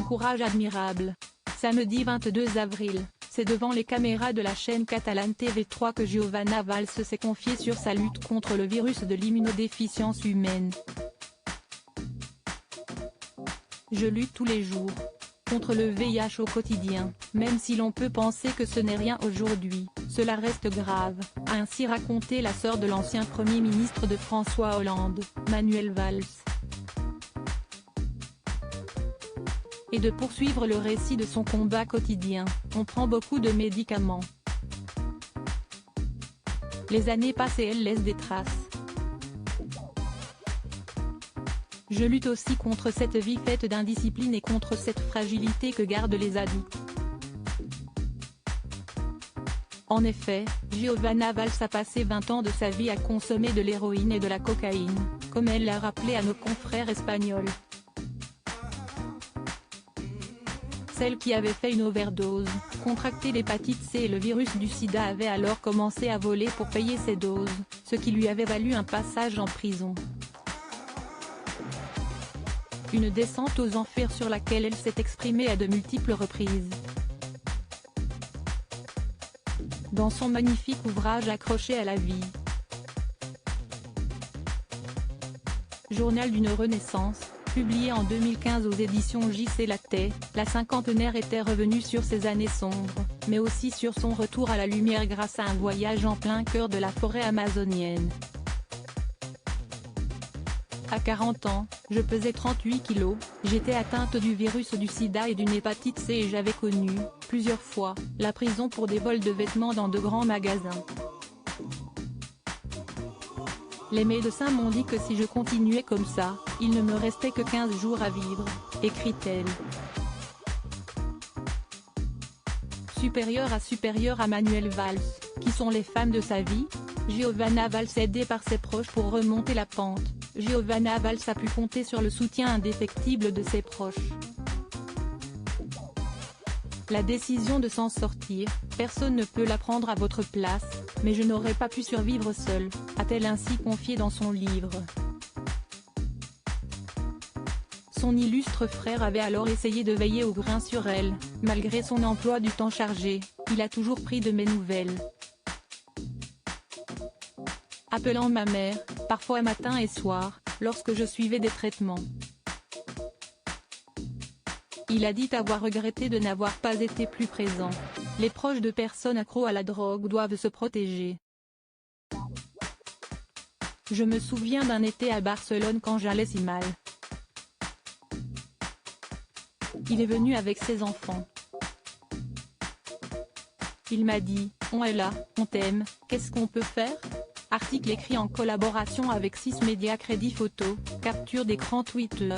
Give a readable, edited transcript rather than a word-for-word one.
un courage admirable. Samedi 22 avril, c'est devant les caméras de la chaîne catalane TV3 que Giovanna Valls s'est confiée sur sa lutte contre le virus de l'immunodéficience humaine. Je lutte tous les jours contre le VIH au quotidien, même si l'on peut penser que ce n'est rien aujourd'hui, cela reste grave, a ainsi raconté la sœur de l'ancien Premier ministre de François Hollande, Manuelle Valls. Et de poursuivre le récit de son combat quotidien, on prend beaucoup de médicaments. Les années passent et elles laissent des traces. Je lutte aussi contre cette vie faite d'indiscipline et contre cette fragilité que gardent les addicts. En effet, Giovanna Valls a passé 20 ans de sa vie à consommer de l'héroïne et de la cocaïne, comme elle l'a rappelé à nos confrères espagnols. Celle qui avait fait une overdose, contracté l'hépatite C et le virus du sida avait alors commencé à voler pour payer ses doses, ce qui lui avait valu un passage en prison. Une descente aux enfers sur laquelle elle s'est exprimée à de multiples reprises. Dans son magnifique ouvrage Accroché à la vie, journal d'une renaissance, publié en 2015 aux éditions J.C. Lattès, la cinquantenaire était revenue sur ses années sombres, mais aussi sur son retour à la lumière grâce à un voyage en plein cœur de la forêt amazonienne. À 40 ans, je pesais 38 kilos, j'étais atteinte du virus du sida et d'une hépatite C et j'avais connu, plusieurs fois, la prison pour des vols de vêtements dans de grands magasins. Les médecins m'ont dit que si je continuais comme ça, il ne me restait que 15 jours à vivre, écrit-elle. Supérieure à Manuelle Valls, qui sont les femmes de sa vie, Giovanna Valls aidée par ses proches pour remonter la pente. Giovanna Valls a pu compter sur le soutien indéfectible de ses proches. La décision de s'en sortir, personne ne peut la prendre à votre place, mais je n'aurais pas pu survivre seule, a-t-elle ainsi confié dans son livre. Son illustre frère avait alors essayé de veiller au grain sur elle, malgré son emploi du temps chargé, il a toujours pris de mes nouvelles. Appelant ma mère, parfois matin et soir, lorsque je suivais des traitements. Il a dit avoir regretté de n'avoir pas été plus présent. Les proches de personnes accros à la drogue doivent se protéger. Je me souviens d'un été à Barcelone quand j'allais si mal. Il est venu avec ses enfants. Il m'a dit, on est là, on t'aime, qu'est-ce qu'on peut faire ? Article écrit en collaboration avec 6 médias. Crédit photo, capture d'écran Twitter.